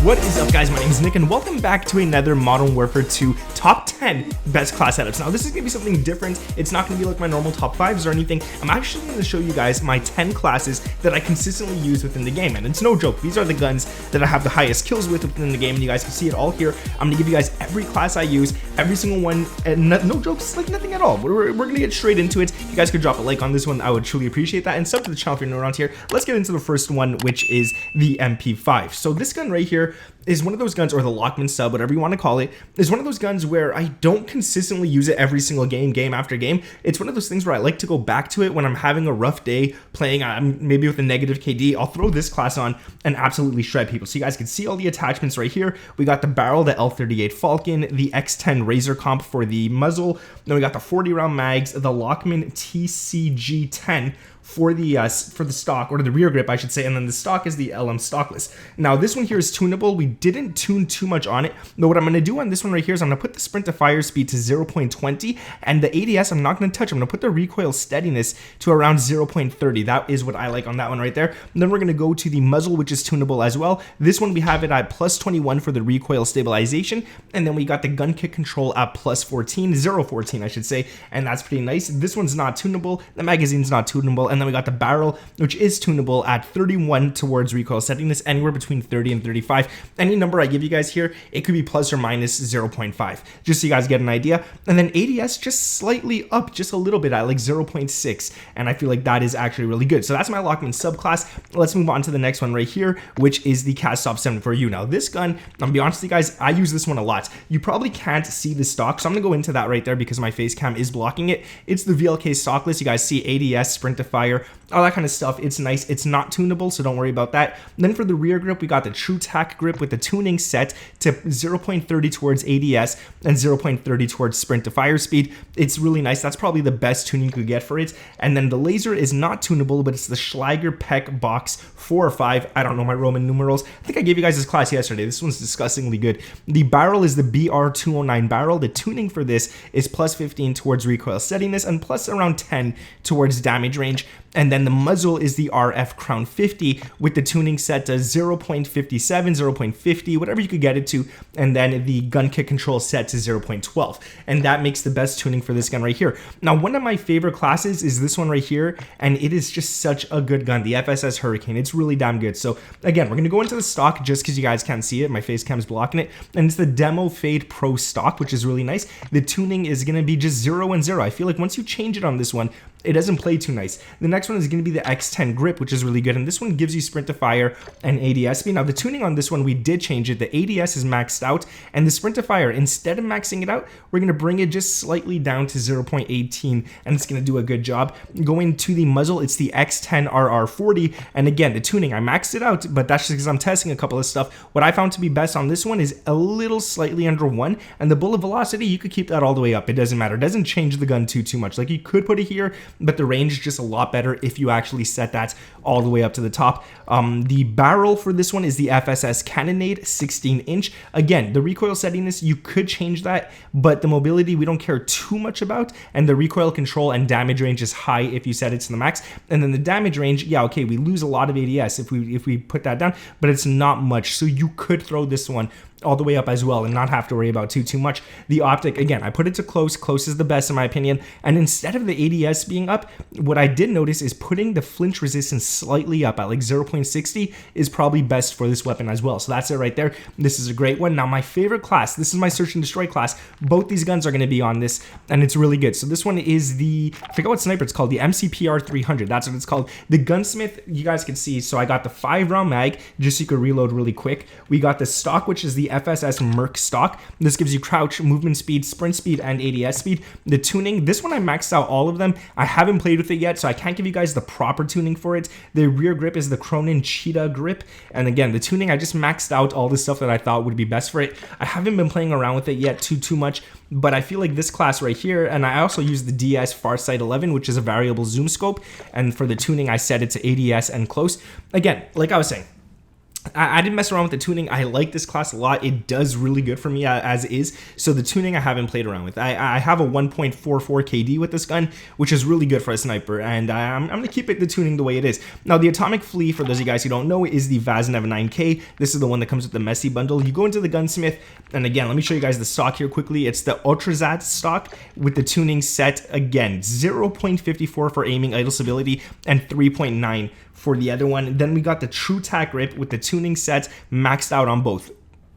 What is up, guys? My name is Nick and welcome back to another Modern Warfare 2 top 10 best class setups. Now this is gonna be something different. It's not gonna be like my normal top 5s or anything. I'm actually gonna show you guys my 10 classes that I consistently use within the game, and it's no joke. These are the guns that I have the highest kills with within the game, and you guys can see it all here. I'm gonna give you guys every class I use, every single one, and no jokes, like nothing at all. We're gonna get straight into it. If you guys could drop a like on this one, I would truly appreciate that, and sub to the channel if you're new around here. Let's get into the first one, which is the MP5. So this gun right here is one of those guns, or the Lockman sub, whatever you want to call it, is one of those guns where I don't consistently use it every single game after game. It's one of those things where I like to go back to it when I'm having a rough day playing, maybe with a negative KD. I'll throw this class on and absolutely shred people. So you guys can see all the attachments right here. We got the barrel, the L38 Falcon, the X10 Razor Comp for the muzzle. Then we got the 40 round mags, the Lockman TCG10 for the stock, or the rear grip I should say, and then the stock is the LM stockless. Now this one here is tunable. We didn't tune too much on it, but what I'm going to do on this one right here is I'm going to put the sprint to fire speed to 0.20, and the ADS I'm not going to touch. I'm going to put the recoil steadiness to around 0.30. That is what I like on that one right there. And then we're going to go to the muzzle, which is tunable as well. This one we have it at plus 21 for the recoil stabilization, and then we got the gun kick control at plus 14, 0.14 I should say, and that's pretty nice. This one's not tunable, the magazine's not tunable, and then we got the barrel, which is tunable at 31 towards recoil steadiness, anywhere between 30 and 35. Any number I give you guys here, it could be plus or minus 0.5, just so you guys get an idea. And then ADS just slightly up just a little bit at like 0.6, and I feel like that is actually really good. So that's my Lockman subclass. Let's move on to the next one right here, which is the Castov 74U. Now this gun, I'm gonna be honest with you guys, I use this one a lot. You probably can't see the stock, so I'm gonna go into that right there because my face cam is blocking it. It's the VLK stockless. You guys see ADS, sprint to fire, all that kind of stuff. It's nice. It's not tunable, so don't worry about that. And then for the rear grip, we got the True Tack grip with the tuning set to 0.30 towards ADS and 0.30 towards sprint to fire speed. It's really nice. That's probably the best tuning you could get for it. And then the laser is not tunable, but it's the Schlager Peck Box 4 or 5. I don't know my Roman numerals. I think I gave you guys this class yesterday. This one's disgustingly good. The barrel is the BR209 barrel. The tuning for this is plus 15 towards recoil steadiness and plus around 10 towards damage range. And then the muzzle is the RF Crown 50 with the tuning set to 0.57, 0.50, whatever you could get it to. And then the gun kick control set to 0.12. And that makes the best tuning for this gun right here. Now, one of my favorite classes is this one right here. And it is just such a good gun, the FSS Hurricane. It's really damn good. So again, we're going to go into the stock just because you guys can't see it. My face cam's blocking it. And it's the Demo Fade Pro stock, which is really nice. The tuning is going to be just 0 and 0. I feel like once you change it on this one, it doesn't play too nice. The next one is going to be the X10 grip, which is really good, and this one gives you sprint to fire and ADS speed. Now the tuning on this one, we did change it. The ADS is maxed out, and the sprint to fire, instead of maxing it out, we're going to bring it just slightly down to 0.18, and it's going to do a good job. Going to the muzzle, it's the X10 RR40, and again, the tuning, I maxed it out, but that's just because I'm testing a couple of stuff. What I found to be best on this one is a little slightly under 1, and the bullet velocity, you could keep that all the way up. It doesn't matter. It doesn't change the gun too much. Like, you could put it here, but the range is just a lot better if you actually set that all the way up to the top. The barrel for this one is the FSS Cannonade 16-inch. Again, the recoil steadiness, you could change that, but the mobility we don't care too much about, and the recoil control and damage range is high if you set it to the max. And then the damage range, yeah, okay, we lose a lot of ADS if we put that down, but it's not much, so you could throw this one all the way up as well and not have to worry about too much. The optic, again, I put it to close. Close is the best in my opinion. And instead of the ADS being up, what I did notice is putting the flinch resistance slightly up at like 0.60 is probably best for this weapon as well. So that's it right there. This is a great one. Now my favorite class, this is my search and destroy class. Both these guns are going to be on this, and it's really good. So this one is the, I forgot what sniper it's called, the MCPR 300. That's what it's called. The gunsmith, you guys can see. So I got the 5 round mag just so you could reload really quick. We got the stock, which is the FSS Merc stock. This gives you crouch, movement speed, sprint speed, and ADS speed. The tuning, this one I maxed out all of them. I haven't played with it yet, so I can't give you guys the proper tuning for it. The rear grip is the Cronin Cheetah grip. And again, the tuning, I just maxed out all the stuff that I thought would be best for it. I haven't been playing around with it yet too much, but I feel like this class right here, and I also use the DS FARSIGHT 11, which is a variable zoom scope. And for the tuning, I set it to ADS and close. Again, like I was saying, I didn't mess around with the tuning. I like this class a lot. It does really good for me as is. So the tuning I haven't played around with. I have a 1.44 KD with this gun, which is really good for a sniper. And I'm going to keep the tuning the way it is. Now, the Atomic FLEA, for those of you guys who don't know, is the WARZONE 9K. This is the one that comes with the messy bundle. You go into the gunsmith, and again, let me show you guys the stock here quickly. It's the Ultrazat stock with the tuning set, again, 0.54 for aiming, idle stability, and 3.9 for the other one. Then we got the True Tack grip with the tuning sets maxed out on both.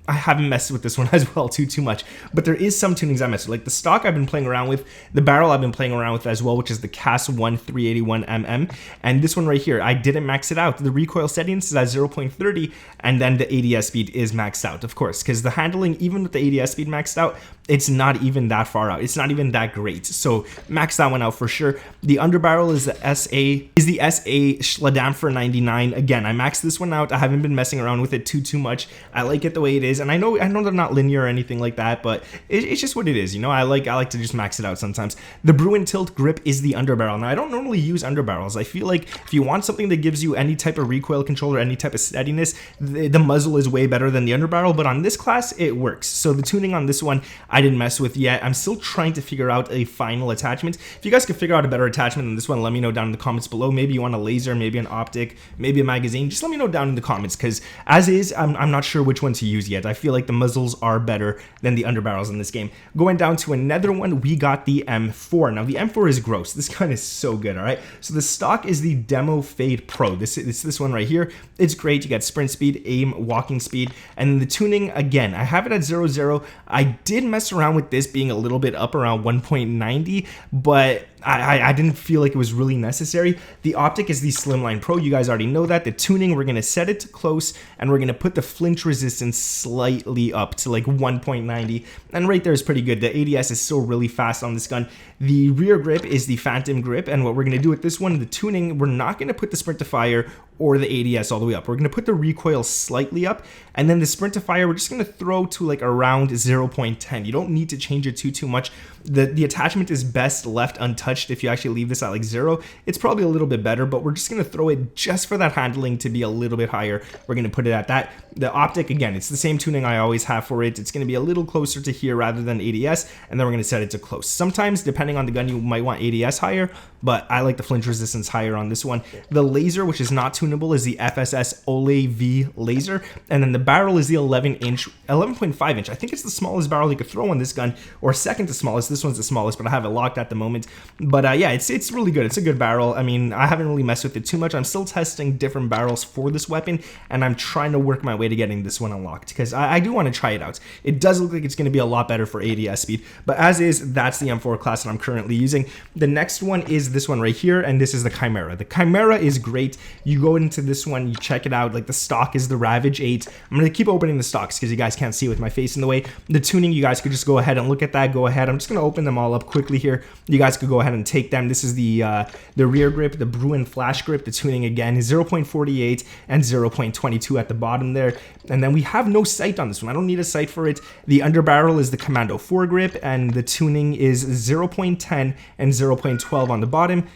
I haven't messed with this one as well too much, but there is some tunings I messed with. Like the stock I've been playing around with, the barrel I've been playing around with as well, which is the CAS 1 381mm, and this one right here, I didn't max it out. The recoil settings is at 0.30, and then the ADS speed is maxed out, of course, because the handling, even with the ADS speed maxed out, it's not even that far out. It's not even that great. So max that one out for sure. The underbarrel is the SA Schladamfer 99. Again, I maxed this one out. I haven't been messing around with it too much. I like it the way it is. And I know they're not linear or anything like that, but it's just what it is. You know, I like to just max it out sometimes. The BRUEN tilt grip is the underbarrel. Now, I don't normally use underbarrels. I feel like if you want something that gives you any type of recoil control or any type of steadiness, the muzzle is way better than the underbarrel, but on this class, it works. So the tuning on this one, I didn't mess with yet. I'm still trying to figure out a final attachment. If you guys can figure out a better attachment than this one, let me know down in the comments below. Maybe you want a laser, maybe an optic, maybe a magazine. Just let me know down in the comments, because as is, I'm not sure which one to use yet. I feel like the muzzles are better than the underbarrels in this game. Going down to another one, we got the M4. Now, the M4 is gross. This gun is so good, all right? So the stock is the Demo Fade Pro. It's this one right here. It's great. You got sprint speed, aim, walking speed, and then the tuning, again, I have it at 0.0. I did mess around with this being a little bit up around 1.90, but I didn't feel like it was really necessary. The optic is the Slimline Pro. You guys already know that. The tuning, we're going to set it to close, and we're going to put the flinch resistance slightly up to like 1.90, and right there is pretty good. The ADS is still really fast on this gun. The rear grip is the Phantom grip, and what we're going to do with this one, the tuning, we're not going to put the sprint to fire or the ADS all the way up. We're going to put the recoil slightly up, and then the sprint to fire, we're just going to throw to like around 0.10. You don't need to change it too much. The attachment is best left untouched. If you actually leave this at like 0, it's probably a little bit better, but we're just going to throw it just for that handling to be a little bit higher. We're going to put it at that. The optic, again, it's the same tuning I always have for it. It's going to be a little closer to here rather than ADS, and then we're going to set it to close. Sometimes, depending on the gun, you might want ADS higher, but I like the flinch resistance higher on this one. The laser, which is not tunable, is the FSS Ole V laser, and then the barrel is the 11.5 inch. I think it's the smallest barrel you could throw on this gun, or second to smallest. This one's the smallest, but I have it locked at the moment. But yeah, it's really good. It's a good barrel. I mean, I haven't really messed with it too much. I'm still testing different barrels for this weapon, and I'm trying to work my way to getting this one unlocked, because I do want to try it out. It does look like it's going to be a lot better for ADS speed, but as is, that's the M4 class that I'm currently using. The next one is this one right here, and this is the Chimera. The Chimera is great. You go into this one, you check it out. Like, the stock is the Ravage 8. I'm going to keep opening the stocks because you guys can't see with my face in the way. The tuning, you guys could just go ahead and look at that. Go ahead. I'm just going to open them all up quickly here. You guys could go ahead and take them. This is the rear grip, the BRUEN flash grip. The tuning, again, is 0.48 and 0.22 at the bottom there. And then we have no sight on this one. I don't need a sight for it. The underbarrel is the Commando 4 grip, and the tuning is 0.10 and 0.12 on the bottom.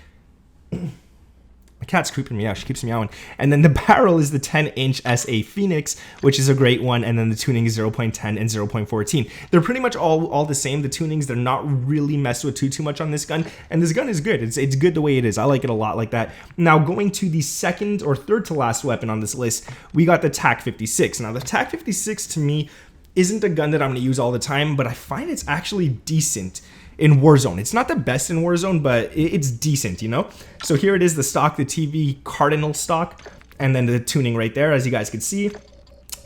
My cat's creeping me out. She keeps meowing. And then the barrel is the 10-inch SA Phoenix, which is a great one. And then the tuning is 0.10 and 0.14. They're pretty much all the same. The tunings, they're not really messed with too much on this gun. And this gun is good. It's good the way it is. I like it a lot like that. Now, going to the second or third to last weapon on this list, we got the TAC 56. Now, the TAC 56 to me isn't a gun that I'm going to use all the time, but I find it's actually decent in Warzone. It's not the best in Warzone, but it's decent, you know? So here it is, the stock, the TV Cardinal stock, and then the tuning right there, as you guys can see.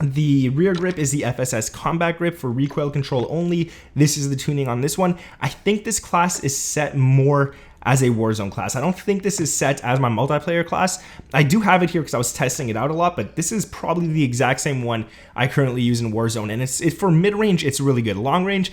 The rear grip is the FSS Combat Grip for recoil control only. This is the tuning on this one. I think this class is set more as a Warzone class. I don't think this is set as my multiplayer class. I do have it here because I was testing it out a lot, but this is probably the exact same one I currently use in Warzone, and it's for mid-range, it's really good. Long range,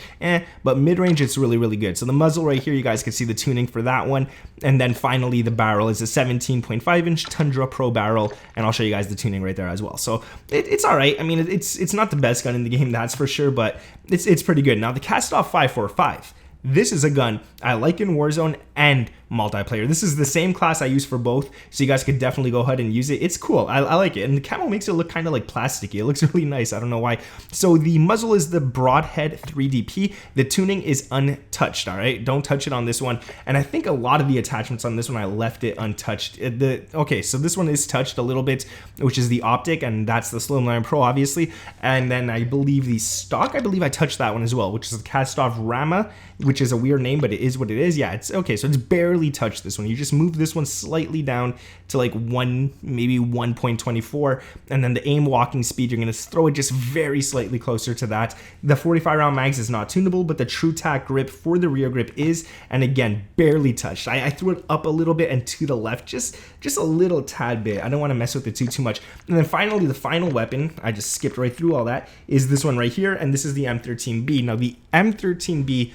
but mid-range, it's really good. So the muzzle right here, you guys can see the tuning for that one, and then finally the barrel is a 17.5-inch Tundra Pro barrel, and I'll show you guys the tuning right there as well. So it's all right. I mean, it's not the best gun in the game, that's for sure, but it's pretty good. Now, the Cast Off 545. This is a gun I like in Warzone and multiplayer. This is the same class I use for both, so you guys could definitely go ahead and use it. It's cool. I like it, and the camo makes it look kind of like plasticky. It looks really nice. I don't know why. So the muzzle is the broadhead 3DP. The tuning is untouched. All right, don't touch it on this one. And I think a lot of the attachments on this one I left it untouched. Okay, so this one is touched a little bit, which is the optic, and that's the Slimline Pro, obviously. And then I believe the stock, I believe I touched that one as well, which is the Cast-Off Rama, which is a weird name, but it is what it is. Yeah, it's okay. So it's barely touched this one. You just move this one slightly down to like maybe 1.24, and then the aim walking speed, you're gonna throw it just very slightly closer to that. The 45 round mags is not tunable, but the True Tack grip for the rear grip is, and again, barely touched. I threw it up a little bit and to the left, just a little tad bit. I don't want to mess with it too much. And then finally, the final weapon, I just skipped right through all that, is this one right here, and this is the M13B. Now the M13B,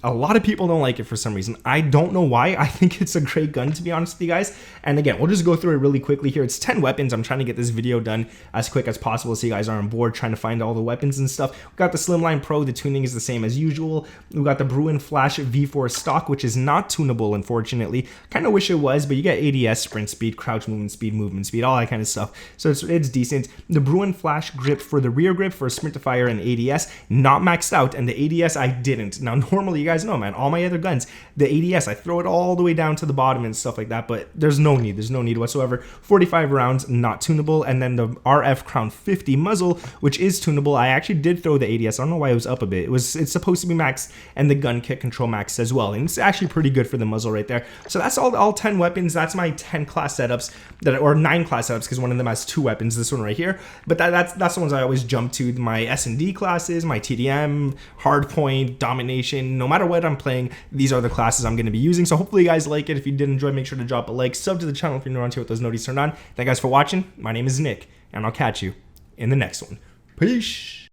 a lot of people don't like it for some reason. I don't know why. I think it's a great gun, to be honest with you guys. And again, we'll just go through it really quickly here. It's 10 weapons. I'm trying to get this video done as quick as possible so you guys are on board trying to find all the weapons and stuff. We got the Slimline Pro. The tuning is the same as usual. We got the BRUEN Flash V4 stock, which is not tunable, unfortunately. Kind of wish it was, but you get ADS, sprint speed, crouch movement speed, all that kind of stuff. So it's decent. The BRUEN Flash grip for the rear grip for sprint to fire and ADS, not maxed out, and the ADS I didn't. Now, normally, you guys know, man, all my other guns, the ADS, I throw it all the way down to the bottom and stuff like that, but there's no need whatsoever. 45 rounds, not tunable. And then the RF Crown 50 muzzle, which is tunable. I actually did throw the ADS. I don't know why it was up a bit. It's supposed to be maxed, and the gun kick control max as well, and it's actually pretty good for the muzzle right there. So that's all 10 weapons. That's my 10 class setups, or 9 class setups, because one of them has 2 weapons, this one right here. But that's the ones I always jump to. My S&D classes, my TDM, hardpoint, domination, no matter what I'm playing, these are the classes I'm going to be using. So hopefully you guys like it. If you did enjoy, make sure to drop a like, sub to the channel if you're new around here with those notifications turned on. Thank you guys for watching. My name is Nick, and I'll catch you in the next one. Peace.